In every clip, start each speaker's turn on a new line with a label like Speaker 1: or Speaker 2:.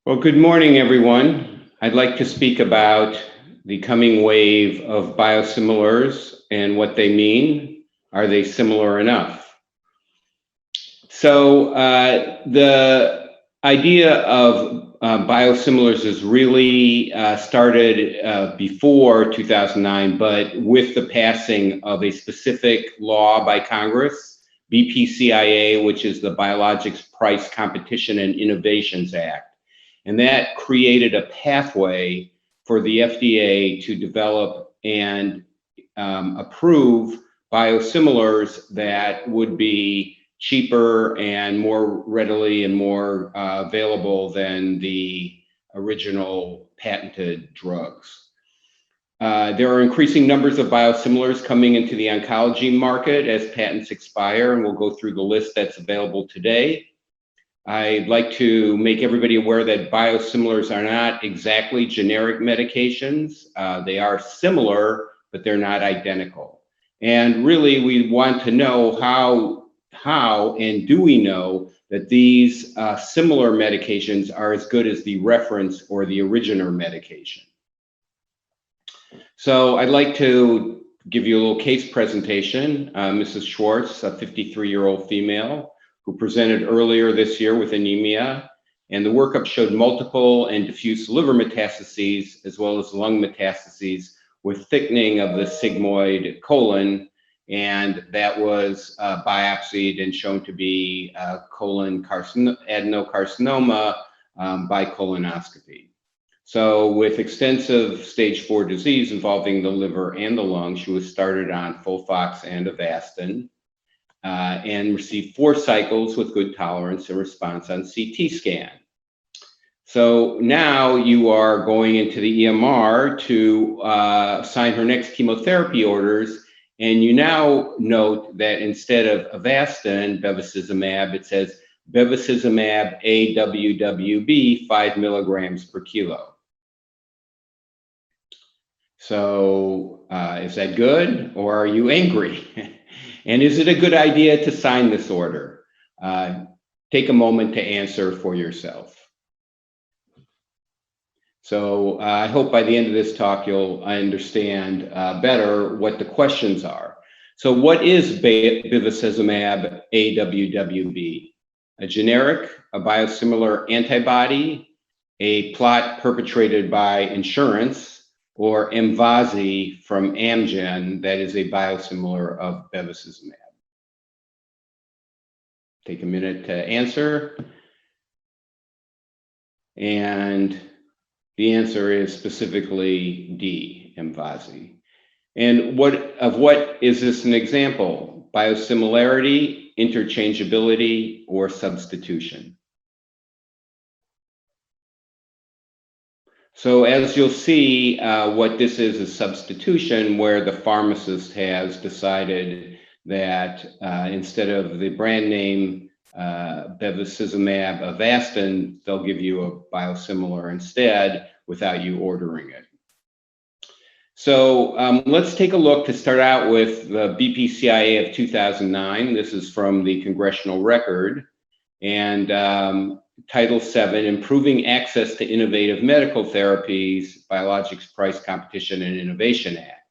Speaker 1: Well, good morning, everyone. I'd like to speak about the coming wave of biosimilars and what they mean. Are they similar enough? So the idea of biosimilars is really started before 2009, but with the passing of a specific law by Congress, BPCIA, which is the Biologics Price Competition and Innovations Act. And that created a pathway for the FDA to develop and approve biosimilars that would be cheaper and more readily and more available than the original patented drugs. There are increasing numbers of biosimilars coming into the oncology market as patents expire, and we'll go through the list that's available today. I'd like to make everybody aware that biosimilars are not exactly generic medications. They are similar, but they're not identical. And really, we want to know how and do we know that these similar medications are as good as the reference or the original medication. So I'd like to give you a little case presentation. Mrs. Schwartz, a 53-year-old female, who presented earlier this year with anemia, and the workup showed multiple and diffuse liver metastases as well as lung metastases with thickening of the sigmoid colon, and that was biopsied and shown to be colon adenocarcinoma by colonoscopy. So with extensive stage 4 disease involving the liver and the lung, she was started on Folfox and Avastin, and received 4 cycles with good tolerance and response on CT scan. So now you are going into the EMR to sign her next chemotherapy orders, and you now note that instead of Avastin, bevacizumab, it says bevacizumab AWWB 5 milligrams per kilo. So is that good, or are you angry? And is it a good idea to sign this order? Take a moment to answer for yourself. So I hope by the end of this talk you'll understand better what the questions are. So what is bevacizumab AWWB? A generic, a biosimilar antibody, a plot perpetrated by insurance, or Mvasi from Amgen, that is a biosimilar of bevacizumab? Take a minute to answer. And the answer is specifically D, Mvasi. And what is this an example? Biosimilarity, interchangeability, or substitution? So as you'll see, what this is substitution, where the pharmacist has decided that instead of the brand name bevacizumab Avastin, they'll give you a biosimilar instead without you ordering it. So let's take a look to start out with the BPCIA of 2009. This is from the Congressional Record. And Title VII, Improving Access to Innovative Medical Therapies, Biologics Price Competition and Innovation Act.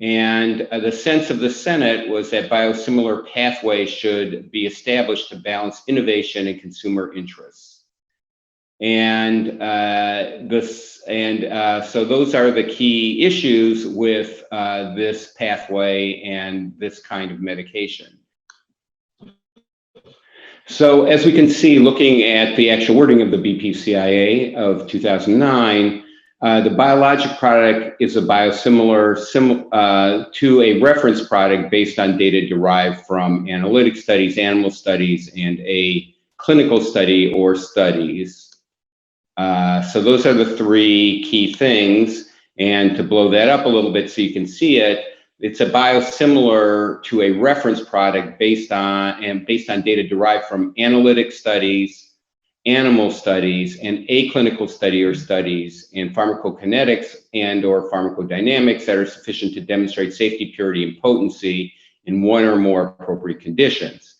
Speaker 1: And the sense of the Senate was that biosimilar pathways should be established to balance innovation and consumer interests. And so those are the key issues with this pathway and this kind of medication. So as we can see, looking at the actual wording of the BPCIA of 2009, the biologic product is a biosimilar to a reference product based on data derived from analytic studies, animal studies, and a clinical study or studies. So those are the 3 key things. And to blow that up a little bit so you can see it, it's a biosimilar to a reference product based on data derived from analytic studies, animal studies, and a clinical study or studies, and pharmacokinetics and or pharmacodynamics that are sufficient to demonstrate safety, purity, and potency in 1 or more appropriate conditions.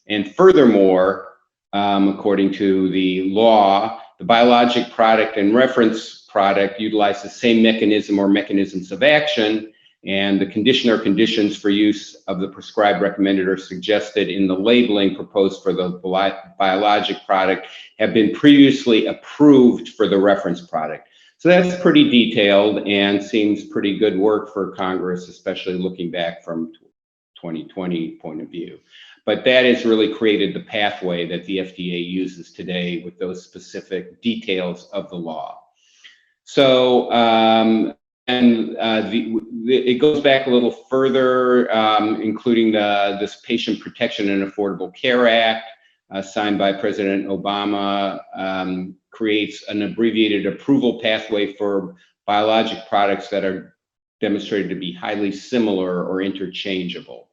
Speaker 1: And furthermore, according to the law, the biologic product and reference product utilize the same mechanism or mechanisms of action, and the condition or conditions for use of the prescribed, recommended, or suggested in the labeling proposed for the biologic product have been previously approved for the reference product. So that's pretty detailed and seems pretty good work for Congress, especially looking back from 2020 point of view. But that has really created the pathway that the FDA uses today with those specific details of the law. So, it goes back a little further, including this Patient Protection and Affordable Care Act, signed by President Obama, creates an abbreviated approval pathway for biologic products that are demonstrated to be highly similar or interchangeable.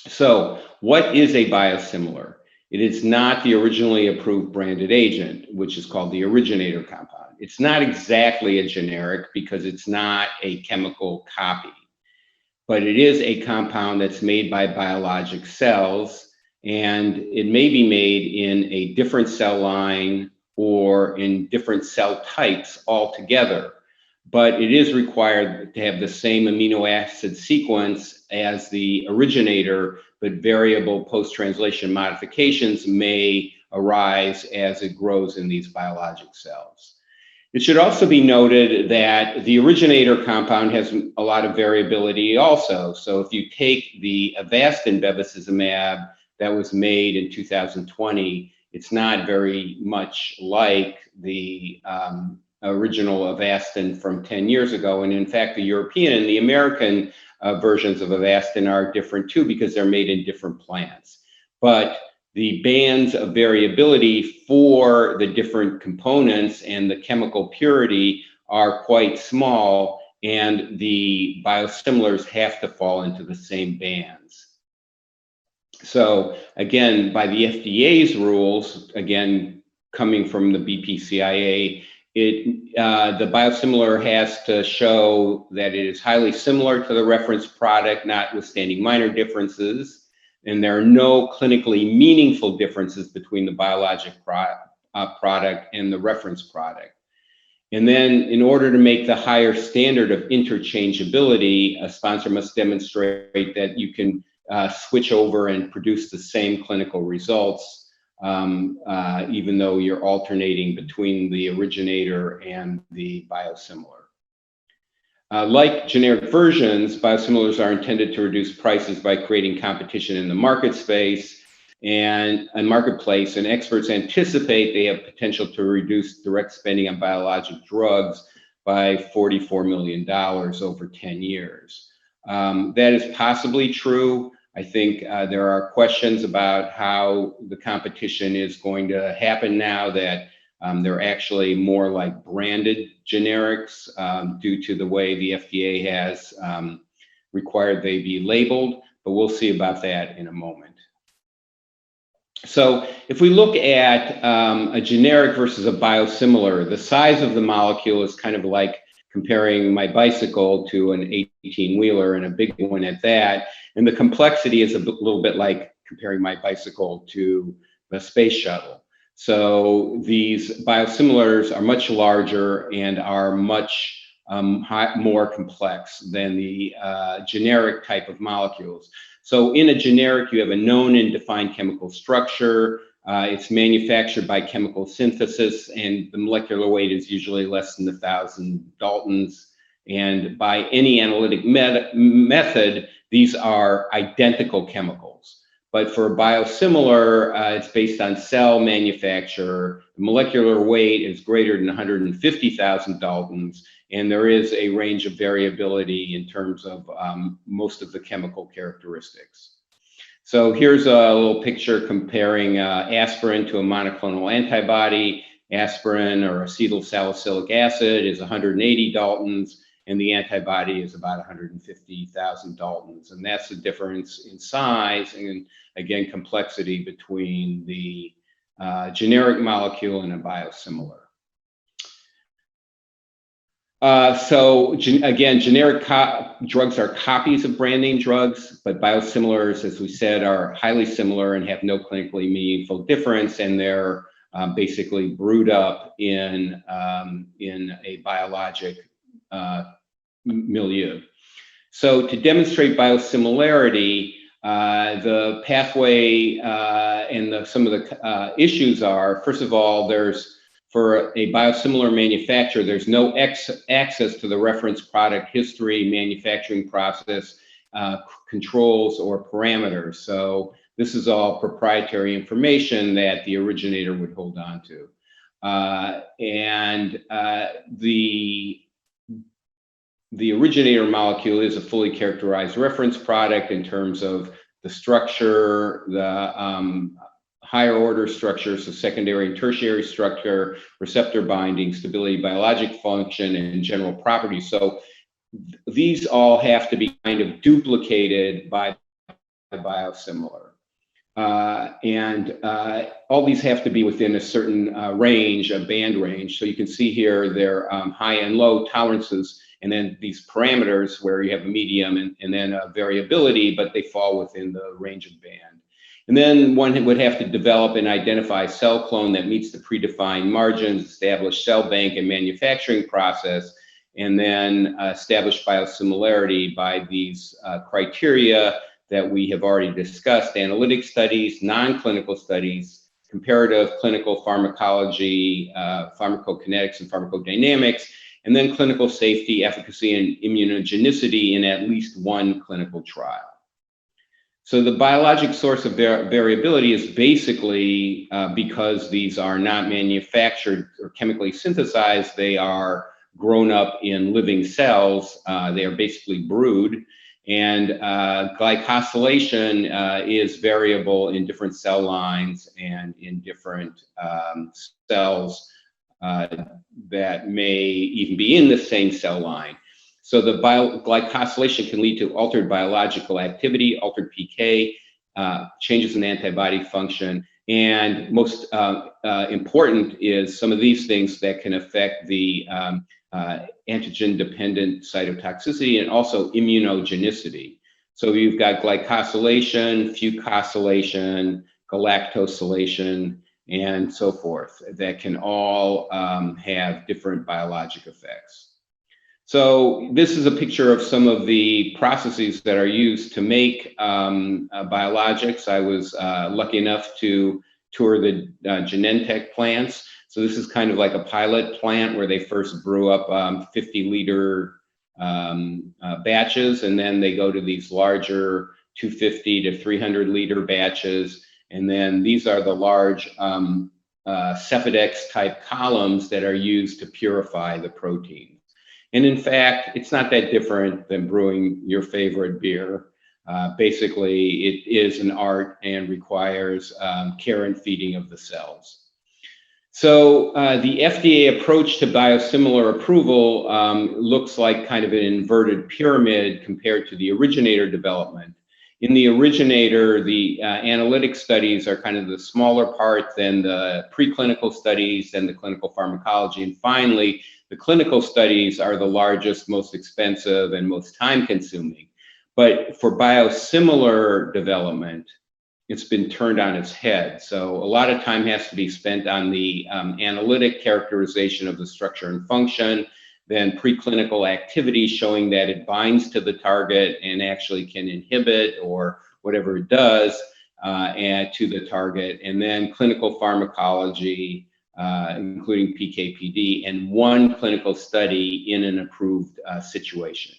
Speaker 1: So, what is a biosimilar? It is not the originally approved branded agent, which is called the originator compound. It's not exactly a generic because it's not a chemical copy, but it is a compound that's made by biologic cells, and it may be made in a different cell line or in different cell types altogether. But it is required to have the same amino acid sequence as the originator, but variable post-translation modifications may arise as it grows in these biologic cells. It should also be noted that the originator compound has a lot of variability also. So if you take the Avastin bevacizumab that was made in 2020, it's not very much like the original Avastin from 10 years ago. And in fact, the European and the American versions of Avastin are different too, because they're made in different plants. But the bands of variability for the different components and the chemical purity are quite small, and the biosimilars have to fall into the same bands. So again, by the FDA's rules, again, coming from the BPCIA, the biosimilar has to show that it is highly similar to the reference product, notwithstanding minor differences, and there are no clinically meaningful differences between the biologic product and the reference product. And then in order to make the higher standard of interchangeability, a sponsor must demonstrate that you can switch over and produce the same clinical results, even though you're alternating between the originator and the biosimilar. Like generic versions, biosimilars are intended to reduce prices by creating competition in the market space and a marketplace, and experts anticipate they have potential to reduce direct spending on biologic drugs by $44 million over 10 years. That is possibly true. I think there are questions about how the competition is going to happen now that they're actually more like branded generics due to the way the FDA has required they be labeled, but we'll see about that in a moment. So if we look at a generic versus a biosimilar, the size of the molecule is kind of like comparing my bicycle to an 18-wheeler, and a big one at that. And the complexity is a little bit like comparing my bicycle to the space shuttle. So these biosimilars are much larger and are much more complex than the generic type of molecules. So in a generic, you have a known and defined chemical structure. It's manufactured by chemical synthesis, and the molecular weight is usually less than 1,000 Daltons. And by any analytic method, these are identical chemicals. But for a biosimilar, it's based on cell manufacture. The molecular weight is greater than 150,000 Daltons, and there is a range of variability in terms of most of the chemical characteristics. So here's a little picture comparing aspirin to a monoclonal antibody. Aspirin, or acetyl salicylic acid, is 180 Daltons, and the antibody is about 150,000 Daltons. And that's the difference in size and, again, complexity between the generic molecule and a biosimilar. Again, generic drugs are copies of brand name drugs, but biosimilars, as we said, are highly similar and have no clinically meaningful difference, and they're basically brewed up in a biologic milieu. So to demonstrate biosimilarity, the pathway and some of the issues are, first of all, for a biosimilar manufacturer, there's no access to the reference product history, manufacturing process, controls, or parameters. So this is all proprietary information that the originator would hold on to. The originator molecule is a fully characterized reference product in terms of the structure, the higher order structure, so secondary and tertiary structure, receptor binding, stability, biologic function, and general properties. So these all have to be kind of duplicated by the biosimilar. All these have to be within a certain range, a band range. So you can see here their high and low tolerances, and then these parameters where you have a medium and then a variability, but they fall within the range of band. And then one would have to develop and identify a cell clone that meets the predefined margins, establish cell bank and manufacturing process, and then establish biosimilarity by these criteria that we have already discussed: analytic studies, non-clinical studies, comparative clinical pharmacology, pharmacokinetics and pharmacodynamics, and then clinical safety, efficacy, and immunogenicity in at least one clinical trial. So the biologic source of variability is basically because these are not manufactured or chemically synthesized, they are grown up in living cells. They are basically brewed, and glycosylation is variable in different cell lines and in different cells that may even be in the same cell line. So the glycosylation can lead to altered biological activity, altered PK, changes in antibody function, and most important is some of these things that can affect the antigen-dependent cytotoxicity and also immunogenicity. So you've got glycosylation, fucosylation, galactosylation, and so forth that can all have different biologic effects. So this is a picture of some of the processes that are used to make biologics. I was lucky enough to tour the Genentech plants. So this is kind of like a pilot plant where they first brew up 50-liter batches, and then they go to these larger 250 to 300-liter batches. And then these are the large Cefidex type columns that are used to purify the proteins. And in fact, it's not that different than brewing your favorite beer. Basically, it is an art and requires care and feeding of the cells. So the FDA approach to biosimilar approval looks like kind of an inverted pyramid compared to the originator development. In the originator, the analytic studies are kind of the smaller part, then the preclinical studies, then the clinical pharmacology, and finally, the clinical studies are the largest, most expensive, and most time-consuming. But for biosimilar development, it's been turned on its head. So a lot of time has to be spent on the analytic characterization of the structure and function, then preclinical activity showing that it binds to the target and actually can inhibit or whatever it does add to the target, and then clinical pharmacology, including PK/PD, and one clinical study in an approved situation.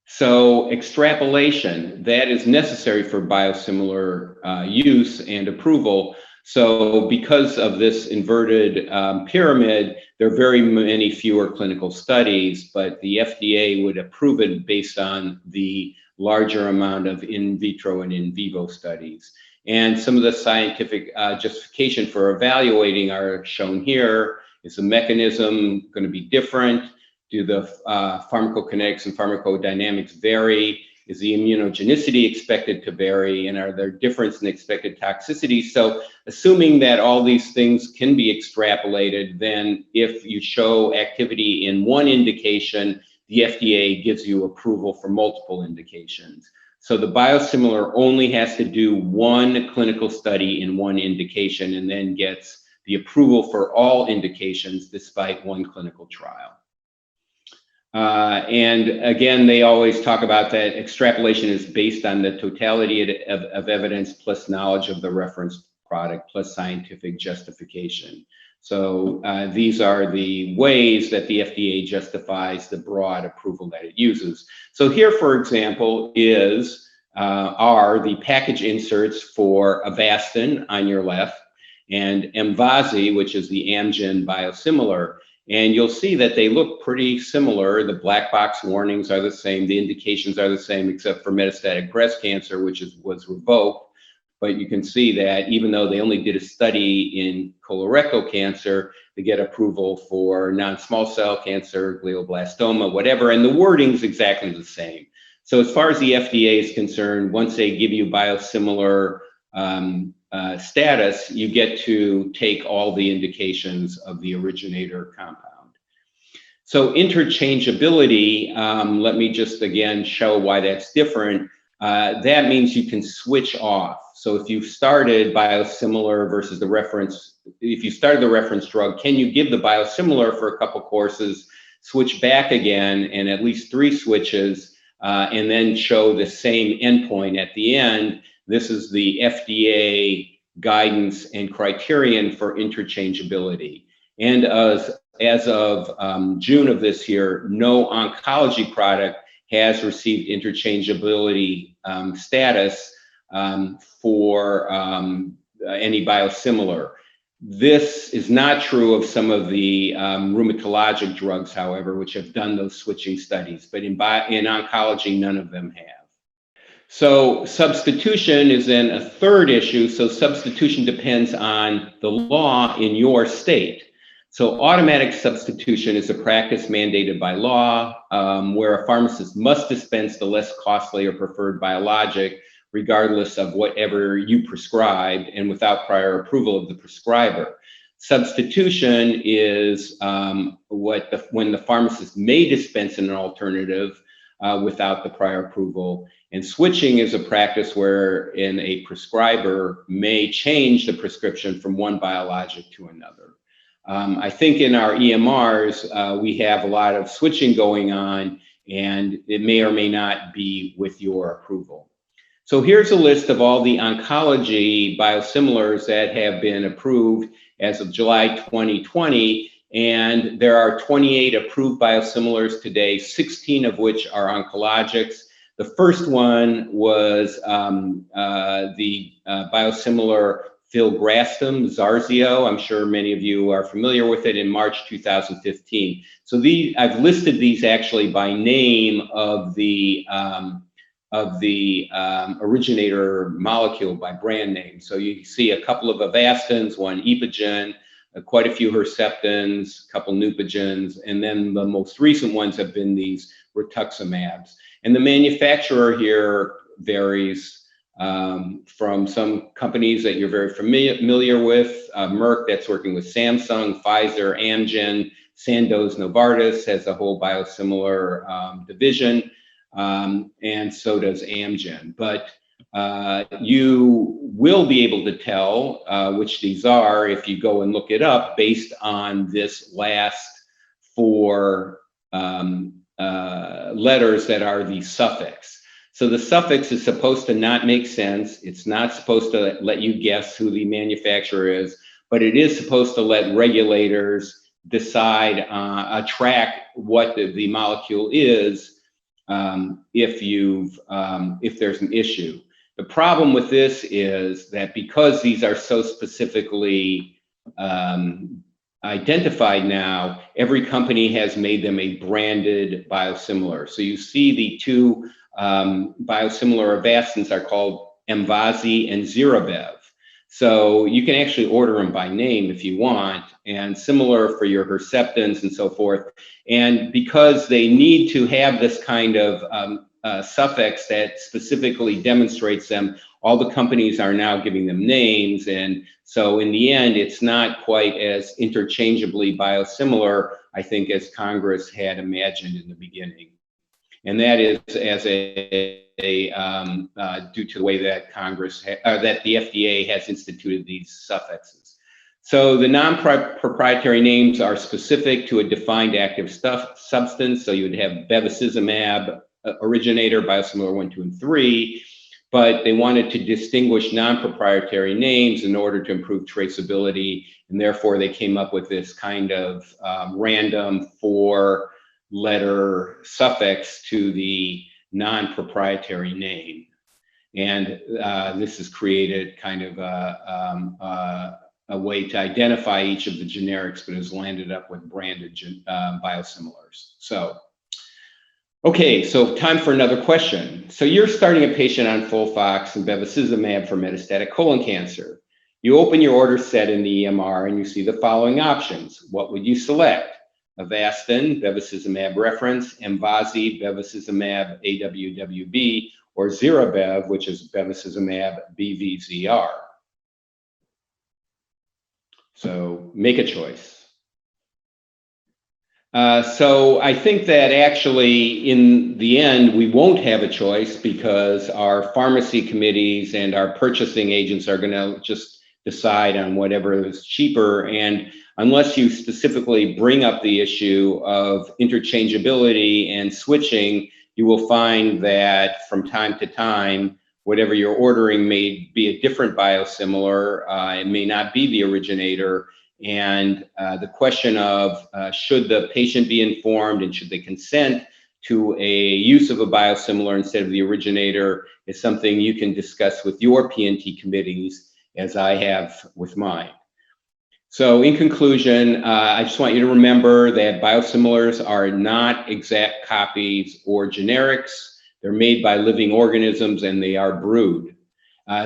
Speaker 1: So extrapolation, that is necessary for biosimilar use and approval. So because of this inverted pyramid, there are very many fewer clinical studies, but the FDA would approve it based on the larger amount of in vitro and in vivo studies. And some of the scientific justification for evaluating are shown here. Is the mechanism going to be different? Do the pharmacokinetics and pharmacodynamics vary? Is the immunogenicity expected to vary? And are there differences in expected toxicity? So assuming that all these things can be extrapolated, then if you show activity in one indication, the FDA gives you approval for multiple indications. So the biosimilar only has to do one clinical study in one indication and then gets the approval for all indications despite one clinical trial. And again, they always talk about that extrapolation is based on the totality of evidence plus knowledge of the reference product plus scientific justification. So these are the ways that the FDA justifies the broad approval that it uses. So here, for example, are the package inserts for Avastin on your left and Mvasi, which is the Amgen biosimilar. And you'll see that they look pretty similar. The black box warnings are the same. The indications are the same, except for metastatic breast cancer, which was revoked. But you can see that even though they only did a study in colorectal cancer, they get approval for non-small cell cancer, glioblastoma, whatever, and the wording's exactly the same. So as far as the FDA is concerned, once they give you biosimilar status, you get to take all the indications of the originator compound. So interchangeability, let me just again show why that's different. That means you can switch off. So if you started biosimilar versus the reference, if you started the reference drug, can you give the biosimilar for a couple courses, switch back again, and at least 3 switches, and then show the same endpoint at the end? This is the FDA guidance and criterion for interchangeability. And as of June of this year, no oncology product has received interchangeability status for any biosimilar. This is not true of some of the rheumatologic drugs, however, which have done those switching studies, but in oncology, none of them have. So substitution is then a third issue. So substitution depends on the law in your state. So automatic substitution is a practice mandated by law where a pharmacist must dispense the less costly or preferred biologic regardless of whatever you prescribed and without prior approval of the prescriber. Substitution is when the pharmacist may dispense an alternative without the prior approval. And switching is a practice wherein a prescriber may change the prescription from one biologic to another. I think in our EMRs, we have a lot of switching going on, and it may or may not be with your approval. So here's a list of all the oncology biosimilars that have been approved as of July 2020. And there are 28 approved biosimilars today, 16 of which are oncologics. The first one was the biosimilar filgrastim, Zarzio. I'm sure many of you are familiar with it, in March 2015. So I've listed these actually by name of the originator molecule by brand name. So you see a couple of Avastins, one Epogen, quite a few Herceptins, a couple Neupogens, and then the most recent ones have been these rituximabs. And the manufacturer here varies from some companies that you're very familiar with, Merck that's working with Samsung, Pfizer, Amgen, Sandoz, Novartis has a whole biosimilar division, and so does Amgen. But you will be able to tell which these are if you go and look it up based on this last 4 letters that are the suffix. So the suffix is supposed to not make sense. It's not supposed to let you guess who the manufacturer is, but it is supposed to let regulators decide, track what the molecule is if there's an issue. The problem with this is that because these are so specifically identified now, every company has made them a branded biosimilar. So you see the 2 biosimilar Avastins are called Mvasi and Zirabev. So you can actually order them by name if you want, and similar for your Herceptins and so forth. And because they need to have this kind of suffix that specifically demonstrates them, all the companies are now giving them names. And so in the end, it's not quite as interchangeably biosimilar, I think, as Congress had imagined in the beginning. And that is as a due to the way that that the FDA has instituted these suffixes. So the non-proprietary names are specific to a defined active substance. So you would have bevacizumab, originator, biosimilar 1, 2, and 3, but they wanted to distinguish non-proprietary names in order to improve traceability, and therefore they came up with this kind of random 4-letter suffix to the non-proprietary name. And this has created kind of a way to identify each of the generics, but has landed up with branded biosimilars. So, okay, so time for another question. So you're starting a patient on FOLFOX and bevacizumab for metastatic colon cancer. You open your order set in the EMR and you see the following options. What would you select? Avastin, bevacizumab reference, Emvasi, bevacizumab AWWB, or Zirabev, which is bevacizumab BVZR. So make a choice. So I think that actually in the end, we won't have a choice because our pharmacy committees and our purchasing agents are going to just decide on whatever is cheaper. And unless you specifically bring up the issue of interchangeability and switching, you will find that from time to time, whatever you're ordering may be a different biosimilar. It may not be the originator. And the question of should the patient be informed and should they consent to a use of a biosimilar instead of the originator is something you can discuss with your P&T committees, as I have with mine. So in conclusion, I just want you to remember that biosimilars are not exact copies or generics. They're made by living organisms and they are brewed.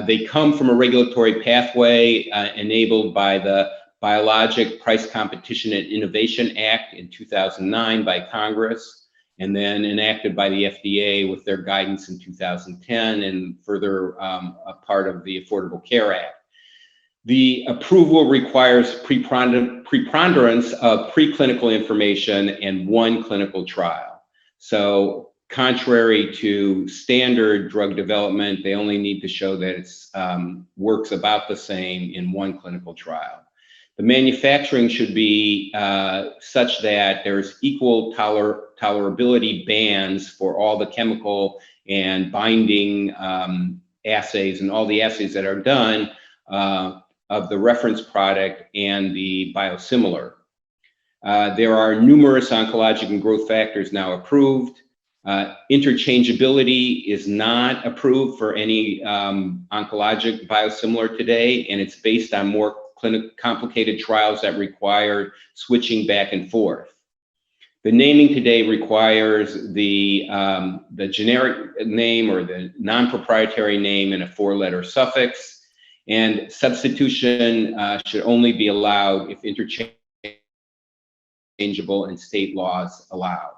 Speaker 1: They come from a regulatory pathway enabled by the Biologic Price Competition and Innovation Act in 2009 by Congress, and then enacted by the FDA with their guidance in 2010 and further a part of the Affordable Care Act. The approval requires preponderance of preclinical information and 1 clinical trial. So contrary to standard drug development, they only need to show that it works about the same in 1 clinical trial. The manufacturing should be such that there's equal tolerability bands for all the chemical and binding assays and all the assays that are done of the reference product and the biosimilar. There are numerous oncologic and growth factors now approved. Interchangeability is not approved for any oncologic biosimilar today, and it's based on more complicated trials that require switching back and forth. The naming today requires the generic name or the non-proprietary name and a 4-letter suffix, and substitution should only be allowed if interchangeable and state laws allow.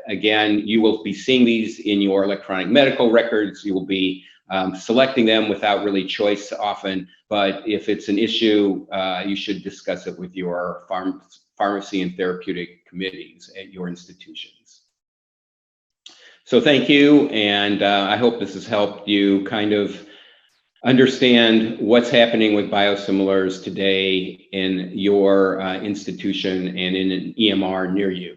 Speaker 1: Again, you will be seeing these in your electronic medical records. You will be selecting them without really choice often, but if it's an issue, you should discuss it with your pharmacy and therapeutic committees at your institutions. So thank you, and I hope this has helped you kind of understand what's happening with biosimilars today in your institution and in an EMR near you.